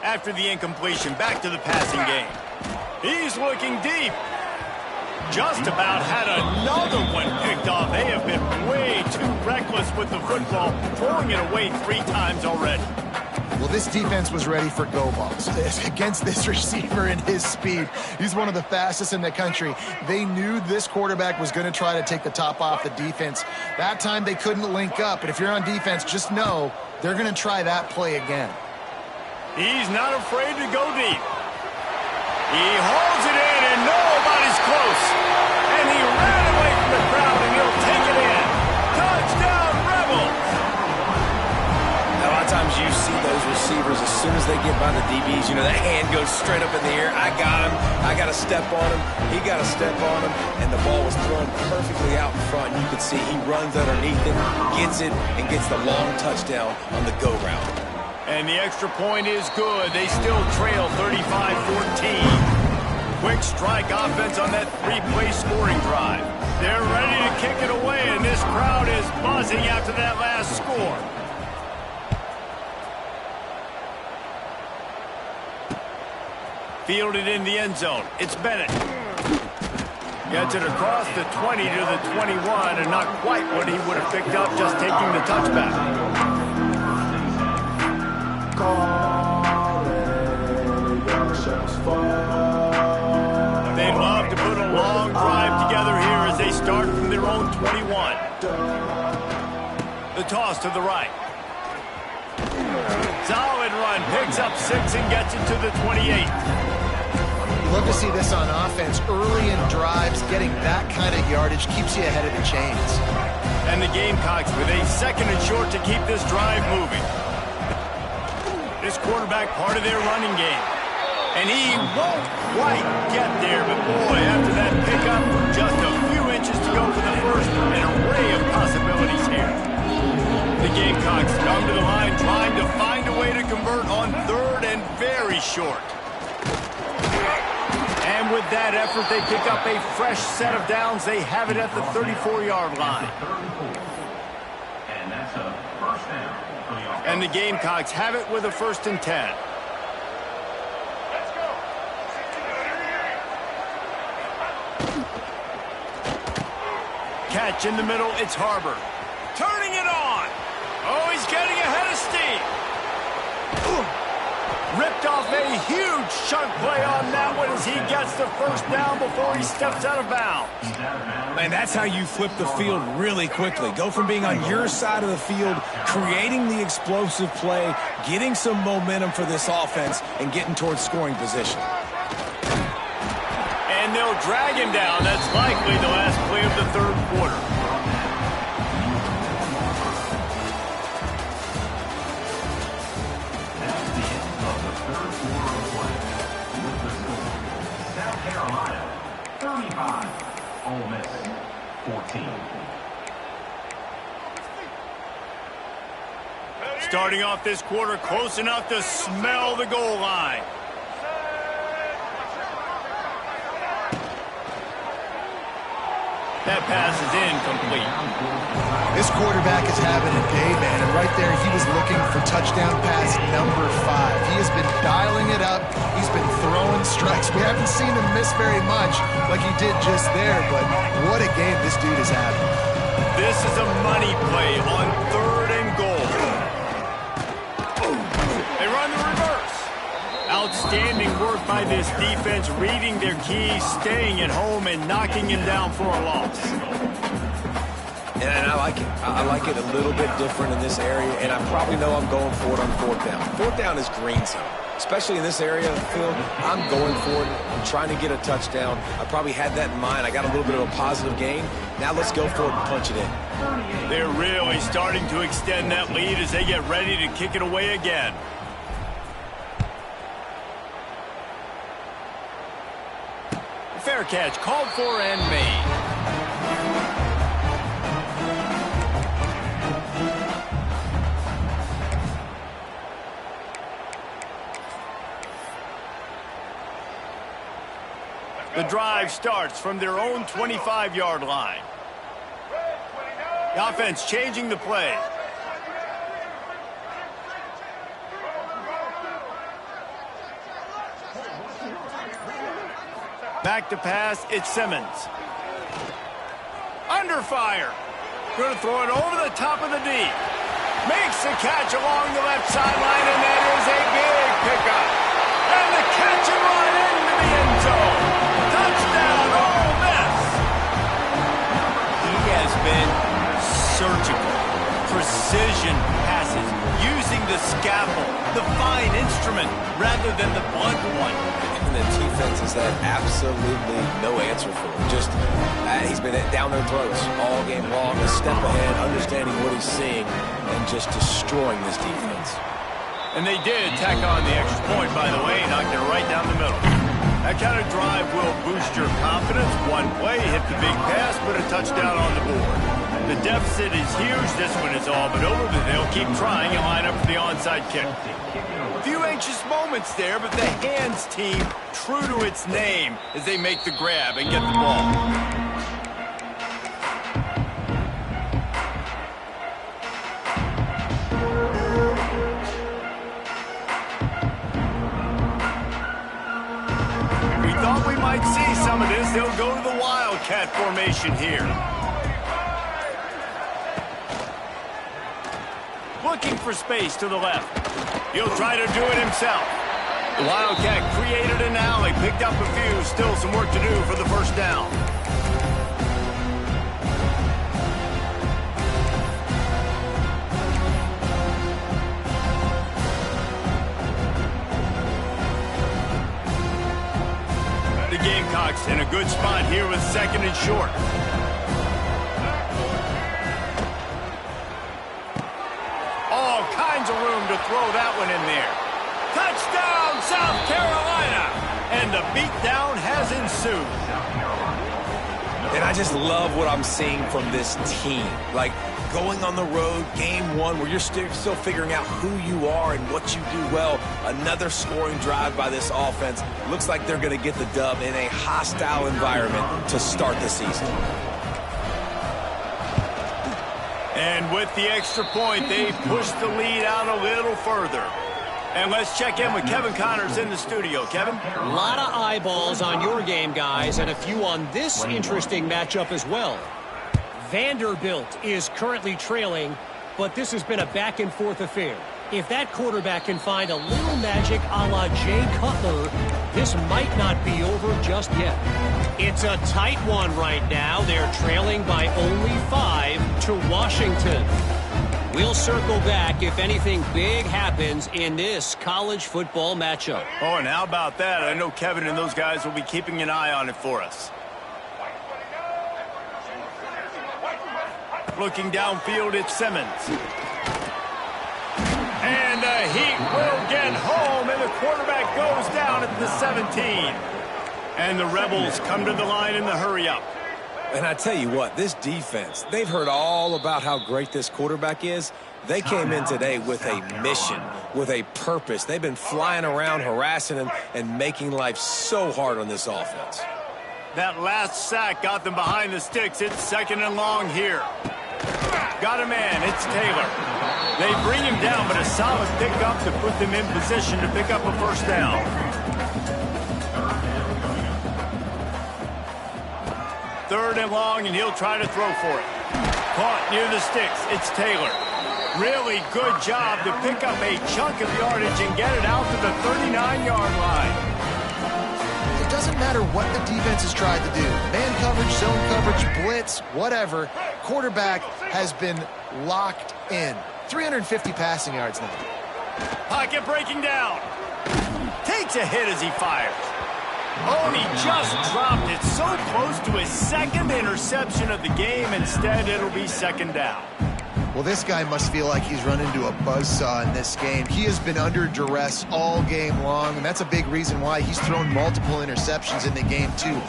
[SPEAKER 1] After the incompletion, back to the passing game. He's looking deep. Just about had another one picked off. They have been way too reckless with the football, throwing it away 3 times already.
[SPEAKER 2] Well, this defense was ready for go balls against this receiver and his speed. He's one of the fastest in the country. They knew this quarterback was going to try to take the top off the defense. That time they couldn't link up, but if you're on defense, just know they're going to try that play again.
[SPEAKER 1] He's not afraid to go deep. He holds it in, and nobody's close. And he ran away from the crowd, and he'll take it in. Touchdown, Rebels!
[SPEAKER 3] A lot of times you see those receivers, as soon as they get by the DBs, you know, that hand goes straight up in the air. I got him. I got to step on him. He got to step on him. And the ball was thrown perfectly out in front. You can see he runs underneath it, gets it, and gets the long touchdown on the go route.
[SPEAKER 1] And the extra point is good. They still trail 35-14. Quick strike offense on that 3-play scoring drive. They're ready to kick it away, and this crowd is buzzing after that last score. Fielded in the end zone. It's Bennett. Gets it across the 20 to the 21, and not quite what he would have picked up just taking the touchback. They'd love to put a long drive together here as they start from their own 21. The toss to the right. Solid run, picks up 6 and gets it to the 28.
[SPEAKER 2] You love to see this on offense. Early in drives, getting that kind of yardage keeps you ahead of the chains.
[SPEAKER 1] And the Gamecocks with a 2nd and short to keep this drive moving. This quarterback part of their running game. And he won't quite get there, but boy, after that pickup, just a few inches to go for the first, an array of possibilities here. The Gamecocks come to the line trying to find a way to convert on 3rd and very short. And with that effort, they pick up a fresh set of downs. They have it at the 34-yard line.
[SPEAKER 4] And that's a first down for the offense.
[SPEAKER 1] And the Gamecocks have it with a 1st and 10. Catch in the middle, it's Harbor. Turning it on. Oh, he's getting ahead of steam. Ripped off a huge chunk play on that one as he gets the 1st down before he steps out of bounds.
[SPEAKER 3] Man, that's how you flip the field really quickly. Go from being on your side of the field, creating the explosive play, getting some momentum for this offense, and getting towards scoring position.
[SPEAKER 1] And they'll drag him down. That's likely the last play of the 3rd quarter.
[SPEAKER 4] That's the end of the 3rd quarter of play. With the score, South Carolina 35, Ole Miss 14.
[SPEAKER 1] Starting off this quarter, close enough to smell the goal line. That pass is incomplete.
[SPEAKER 2] This quarterback is having a day, man, and right there he was looking for touchdown pass number 5. He has been dialing it up. He's been throwing strikes. We haven't seen him miss very much like he did just there, but what a game this dude is having.
[SPEAKER 1] This is a money play on 3rd and goal. They run the reverse. Outstanding work by this defense, reading their keys, staying at home, and knocking him down for a loss.
[SPEAKER 3] And I like it. I like it a little bit different in this area, and I probably know I'm going for it on 4th down. 4th down is green zone. Especially in this area of the field, I'm going for it. I'm trying to get a touchdown. I probably had that in mind. I got a little bit of a positive gain. Now let's go for it and punch it in.
[SPEAKER 1] They're really starting to extend that lead as they get ready to kick it away again. Fair catch, called for and made. The drive starts from their own 25-yard line. The offense changing the play. Back to pass, it's Simmons. Under fire. Going to throw it over the top of the D. Makes the catch along the left sideline, and that is a big pickup. And the catch and run into the end zone. Touchdown, Ole Miss. He has been surgical. Precision passes, using the scalpel, the fine instrument, rather than the blunt one.
[SPEAKER 3] The defense has had absolutely no answer for him. Just, he's been down their throats all game long, a step ahead, understanding what he's seeing, and just destroying this defense.
[SPEAKER 1] And they did tack on the extra point, by the way, knocked it right down the middle. That kind of drive will boost your confidence. One play, hit the big pass, put a touchdown on the board. The deficit is huge. This one is all but over, but they'll keep trying and line up for the onside kick. A few anxious moments there, but the hands team true to its name as they make the grab and get the ball. We thought we might see some of this. They'll go to the Wildcat formation here. Looking for space to the left. He'll try to do it himself. The Wildcat created an alley, picked up a few, still some work to do for the first down. Bucks in a good spot here with second and short. All kinds of room to throw that one in there. Touchdown, South Carolina! And the beatdown has ensued.
[SPEAKER 3] And I just love what I'm seeing from this team. Like, going on the road, game one, where you're still figuring out who you are and what you do well. Another scoring drive by this offense. Looks like they're going to get the dub in a hostile environment to start the season.
[SPEAKER 1] And with the extra point, they push the lead out a little further. And let's check in with Kevin Connors in the studio. Kevin?
[SPEAKER 5] A lot of eyeballs on your game, guys, and a few on this interesting matchup as well. Vanderbilt is currently trailing, but this has been a back-and-forth affair. If that quarterback can find a little magic a la Jay Cutler, this might not be over just yet. It's a tight one right now. They're trailing by only 5 to Washington. We'll circle back if anything big happens in this college football matchup.
[SPEAKER 1] Oh, and how about that? I know Kevin and those guys will be keeping an eye on it for us. Looking downfield, it's Simmons. And the Heat will get home, and the quarterback goes down at the 17. And the Rebels come to the line in the hurry-up.
[SPEAKER 3] And I tell you what, this defense, they've heard all about how great this quarterback is. They came in today with a mission, with a purpose. They've been flying around, harassing him, and making life so hard on this offense.
[SPEAKER 1] That last sack got them behind the sticks. It's second and long here. Got a man. It's Taylor. They bring him down, but a solid pickup to put them in position to pick up a first down. Third and long, and he'll try to throw for it. Caught near the sticks. It's Taylor. Really good job to pick up a chunk of yardage and get it out to the 39-yard line.
[SPEAKER 2] It doesn't matter what the defense has tried to do. Man coverage, zone coverage, blitz, whatever. Quarterback has been locked in. 350 passing yards now.
[SPEAKER 1] Pocket breaking down. Takes a hit as he fires. Oh, and he just dropped it so close to his second interception of the game. Instead, it'll be second down.
[SPEAKER 2] Well, this guy must feel like he's run into a buzzsaw in this game. He has been under duress all game long, and that's a big reason why he's thrown multiple interceptions in the game, too.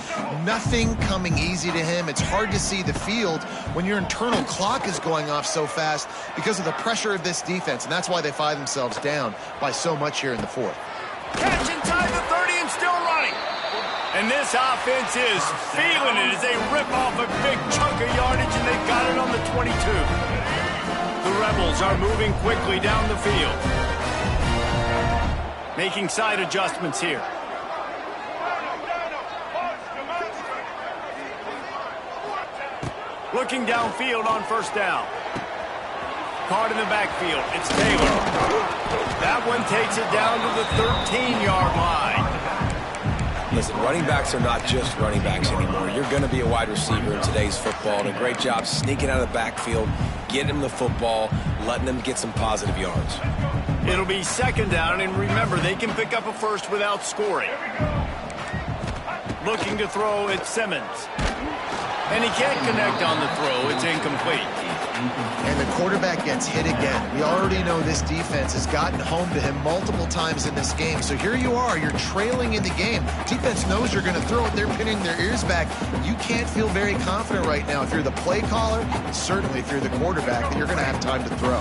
[SPEAKER 2] Nothing coming easy to him. It's hard to see the field when your internal clock is going off so fast because of the pressure of this defense, and that's why they find themselves down by so much here in the fourth.
[SPEAKER 1] Catch inside the 30 and still running. And this offense is feeling it as they rip off a big chunk of yardage, and they've got it on the 22. The Rebels are moving quickly down the field. Making side adjustments here. Looking downfield on first down. Caught in the backfield. It's Taylor. That one takes it down to the 13-yard line.
[SPEAKER 3] Listen, running backs are not just running backs anymore. You're going to be a wide receiver in today's football, and a great job sneaking out of the backfield, getting them the football, letting them get some positive yards.
[SPEAKER 1] It'll be second down, and remember, they can pick up a first without scoring. Looking to throw, it's Simmons. And he can't connect on the throw. It's incomplete.
[SPEAKER 2] And the quarterback gets hit again. We already know this defense has gotten home to him multiple times in this game. So here you are, you're trailing in the game. Defense knows you're going to throw it. They're pinning their ears back. You can't feel very confident right now if you're the play caller, and certainly if you're the quarterback, that you're going to have time to throw.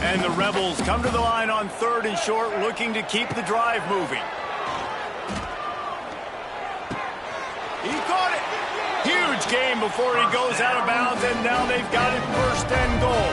[SPEAKER 1] And the Rebels come to the line on third and short, looking to keep the drive moving. He caught it. Huge game before he goes out of bounds, and now they've got it first and goal.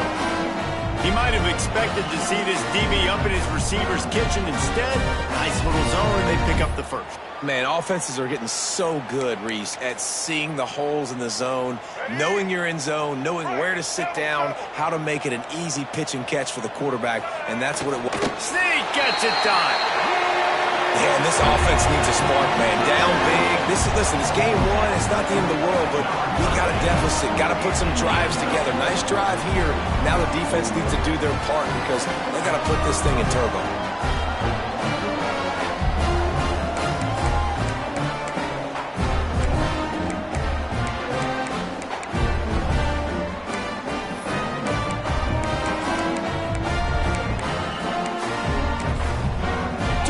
[SPEAKER 1] He might have expected to see this DB up in his receiver's kitchen. Instead, nice little zone, and they pick up the first.
[SPEAKER 3] Man, offenses are getting so good, Reese, at seeing the holes in the zone, knowing you're in zone, knowing where to sit down, how to make it an easy pitch and catch for the quarterback, and that's what it was.
[SPEAKER 1] Sneak gets it done.
[SPEAKER 3] Yeah, and this offense needs a spark, man. Down big. Listen, it's game one. It's not the end of the world, but we got a deficit. Got to put some drives together. Nice drive here. Now the defense needs to do their part because they got to put this thing in turbo.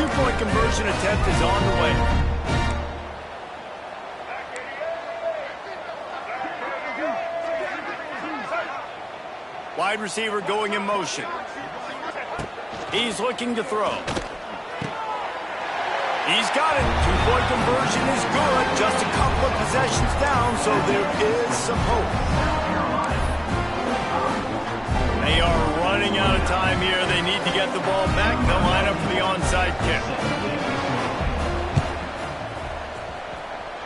[SPEAKER 1] two-point conversion attempt is on the way. Wide receiver going in motion. He's looking to throw. He's got it. Two-point conversion is good. Just a couple of possessions down, so there is some hope. They are running out of time here. They need to get the ball back. They'll line up for the onside kick.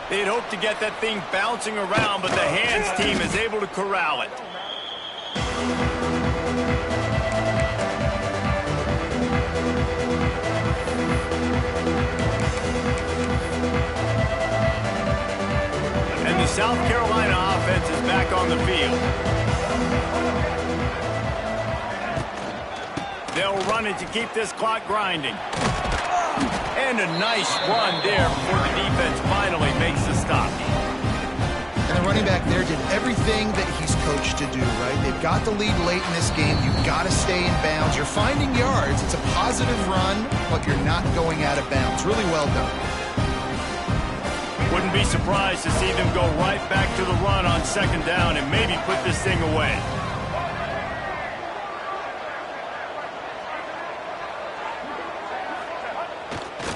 [SPEAKER 1] They'd hoped to get that thing bouncing around, but the hands team is able to corral it. And the South Carolina offense is back on the field. They'll run it to keep this clock grinding. And a nice run there before the defense finally makes the stop.
[SPEAKER 2] And the running back there did everything that he's coached to do, right? They've got the lead late in this game. You've got to stay in bounds. You're finding yards. It's a positive run, but you're not going out of bounds. Really well done.
[SPEAKER 1] Wouldn't be surprised to see them go right back to the run on second down and maybe put this thing away.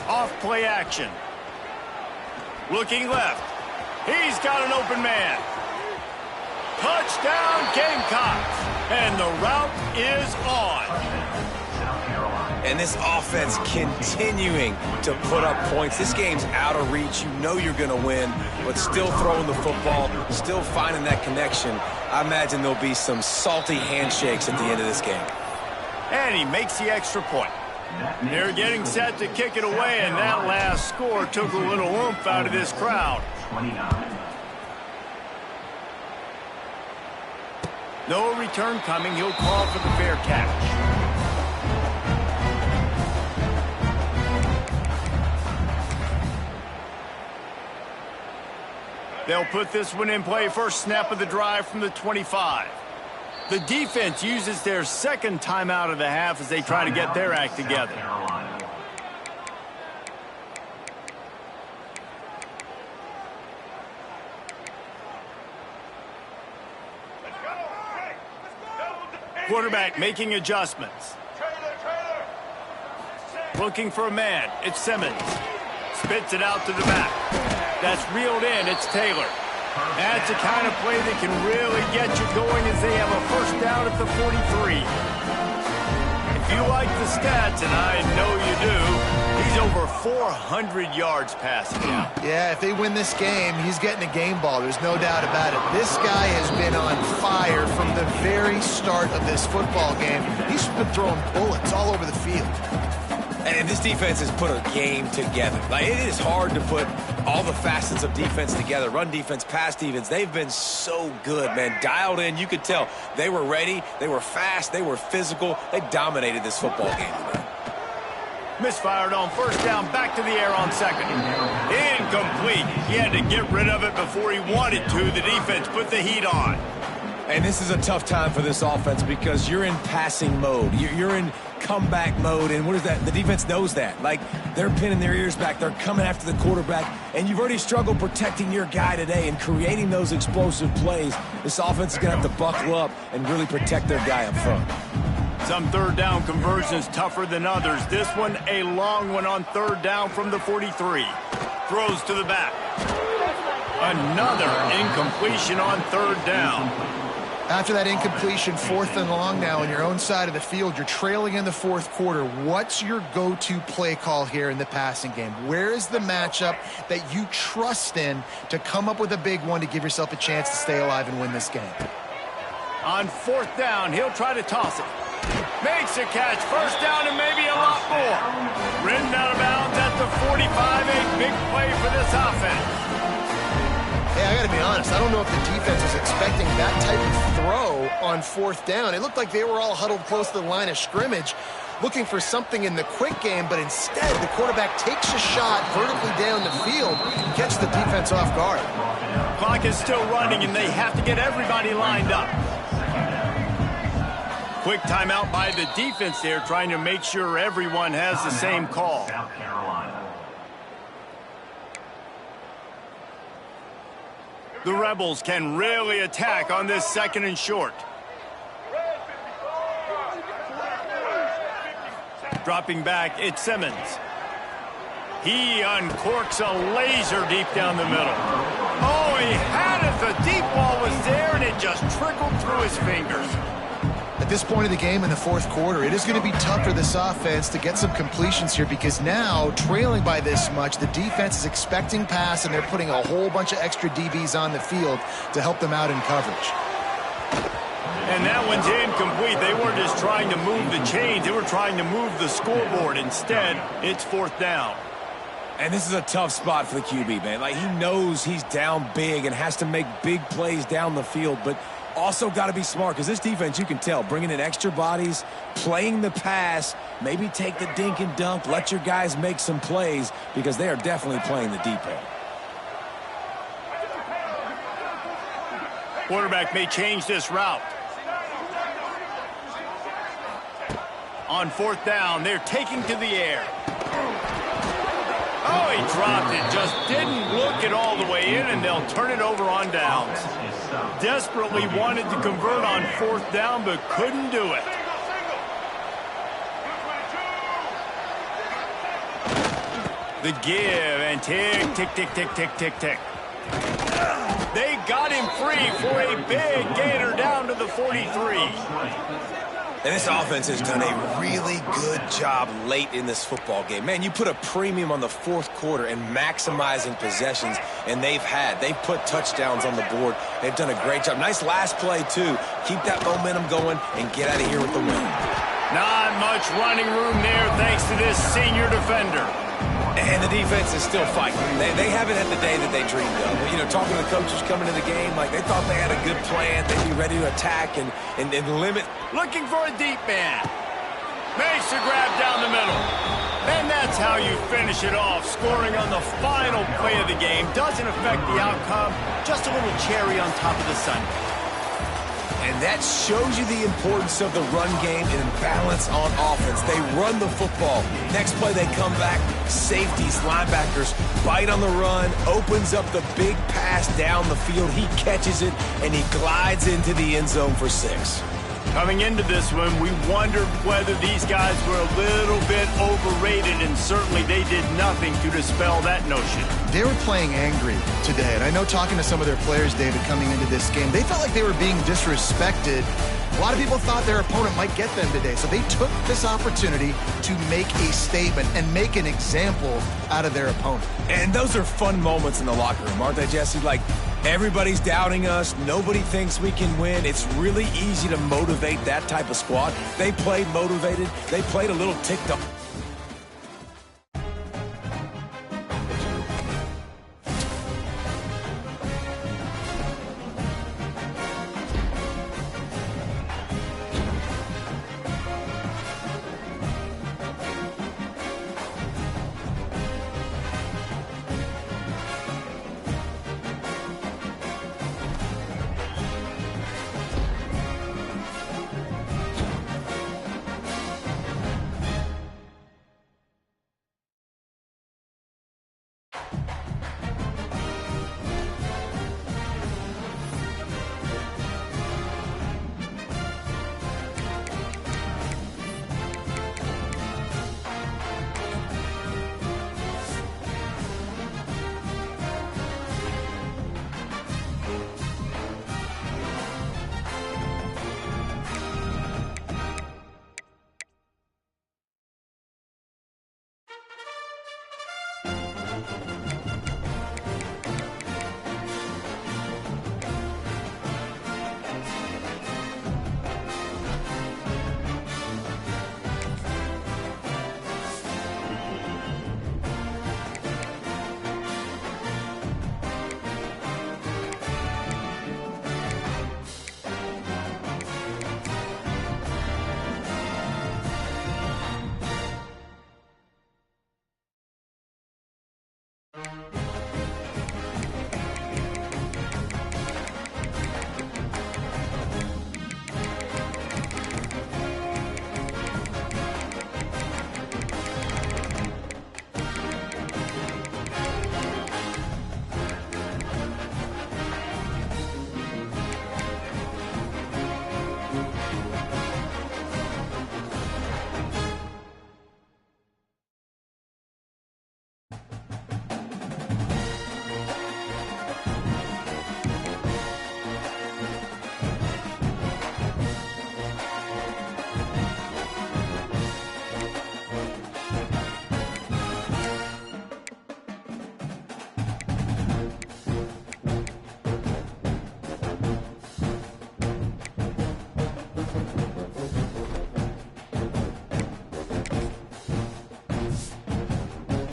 [SPEAKER 1] Off play action. Looking left. He's got an open man. Touchdown Gamecocks. And the route is on.
[SPEAKER 3] And this offense continuing to put up points. This game's out of reach. You know you're going to win, but still throwing the football, still finding that connection. I imagine there'll be some salty handshakes at the end of this game.
[SPEAKER 1] And he makes the extra point. They're getting set to kick it away, and that last score took a little oomph out of this crowd.
[SPEAKER 4] 29.
[SPEAKER 1] No return coming. He'll call for the fair catch. They'll put this one in play. First snap of the drive from the 25. The defense uses their second timeout of the half as they try to get their act together. Quarterback making adjustments. Looking for a man. It's Simmons. Spits it out to the back. That's reeled in. It's Taylor. That's the kind of play that can really get you going as they have a first down at the 43. If you like the stats, and I know you do, he's over 400 yards passing now.
[SPEAKER 2] Yeah, if they win this game, he's getting a game ball. There's no doubt about it. This guy has been on fire from the very start of this football game. He's been throwing bullets all over the field.
[SPEAKER 3] And this defense has put a game together. Like, it is hard to put all the facets of defense together. Run defense, pass defense. They've been so good, man. Dialed in. You could tell they were ready. They were fast. They were physical. They dominated this football game today.
[SPEAKER 1] Misfired on first down. Back to the air on second. Incomplete. He had to get rid of it before he wanted to. The defense put the heat on.
[SPEAKER 3] And this is a tough time for this offense because you're in passing mode. You're in comeback mode, and what is that? The defense knows that. Like, they're pinning their ears back. They're coming after the quarterback, and you've already struggled protecting your guy today and creating those explosive plays. This offense is going to have to buckle up and really protect their guy up front.
[SPEAKER 1] Some third down conversions tougher than others. This one, a long one on third down from the 43. Throws to the back. Another incompletion on third down.
[SPEAKER 2] After that incompletion, fourth and long now on your own side of the field, you're trailing in the fourth quarter. What's your go-to play call here in the passing game? Where is the matchup that you trust in to come up with a big one to give yourself a chance to stay alive and win this game?
[SPEAKER 1] On fourth down, he'll try to toss it. Makes a catch. First down and maybe a lot more. Ridden out of bounds at the 45. A big play for this offense.
[SPEAKER 2] Hey, I got to be honest. I don't know if the defense was expecting that type of throw on fourth down. It looked like they were all huddled close to the line of scrimmage, looking for something in the quick game, but instead the quarterback takes a shot vertically down the field and catches the defense off guard.
[SPEAKER 1] Clock is still running, and they have to get everybody lined up. Quick timeout by the defense there, trying to make sure everyone has the same call.
[SPEAKER 4] South Carolina.
[SPEAKER 1] The Rebels can really attack on this 2nd and short. Dropping back, it's Simmons. He uncorks a laser deep down the middle. Oh, he had it. The deep ball was there, and it just trickled through his fingers.
[SPEAKER 2] At this point of the game in the 4th quarter, it is going to be tough for this offense to get some completions here because now, trailing by this much, the defense is expecting pass, and they're putting a whole bunch of extra DBs on the field to help them out in coverage.
[SPEAKER 1] And that one's incomplete. They weren't just trying to move the chains. They were trying to move the scoreboard. Instead, it's 4th down.
[SPEAKER 3] And this is a tough spot for the QB, man. Like, he knows he's down big and has to make big plays down the field, but also got to be smart because this defense, you can tell, bringing in extra bodies, playing the pass, maybe take the dink and dunk, let your guys make some plays because they are definitely playing the deep end.
[SPEAKER 1] Quarterback may change this route. On 4th down, they're taking to the air. Oh, he dropped it. Just didn't look it all the way in, and they'll turn it over on downs. Desperately wanted to convert on 4th down, but couldn't do it. The give, and tick, tick, tick, tick, tick, tick, tick. They got him free for a big gainer down to the 43.
[SPEAKER 3] And this offense has done a really good job late in this football game. Man, you put a premium on the 4th quarter and maximizing possessions, and they've put touchdowns on the board. They've done a great job. Nice last play, too. Keep that momentum going and get out of here with the win.
[SPEAKER 1] Not much running room there thanks to this senior defender.
[SPEAKER 3] And the defense is still fighting. They haven't had the day that they dreamed of. You know, talking to the coaches coming to the game, like they thought they had a good plan. They'd be ready to attack and limit.
[SPEAKER 1] Looking for a deep man. Makes a grab down the middle. And that's how you finish it off. Scoring on the final play of the game doesn't affect the outcome. Just a little cherry on top of the sundae.
[SPEAKER 3] And that shows you the importance of the run game and balance on offense. They run the football. Next play, they come back. Safeties, linebackers, bite on the run, opens up the big pass down the field. He catches it, and he glides into the end zone for 6.
[SPEAKER 1] Coming into this one, we wondered whether these guys were a little bit overrated, and certainly they did nothing to dispel that notion.
[SPEAKER 2] They were playing angry today, and I know talking to some of their players, David, coming into this game, they felt like they were being disrespected. A lot of people thought their opponent might get them today, so they took this opportunity to make a statement and make an example out of their opponent.
[SPEAKER 3] And those are fun moments in the locker room, aren't they, Jesse? Like, everybody's doubting us. Nobody thinks we can win. It's really easy to motivate that type of squad. They played motivated. They played a little ticked off.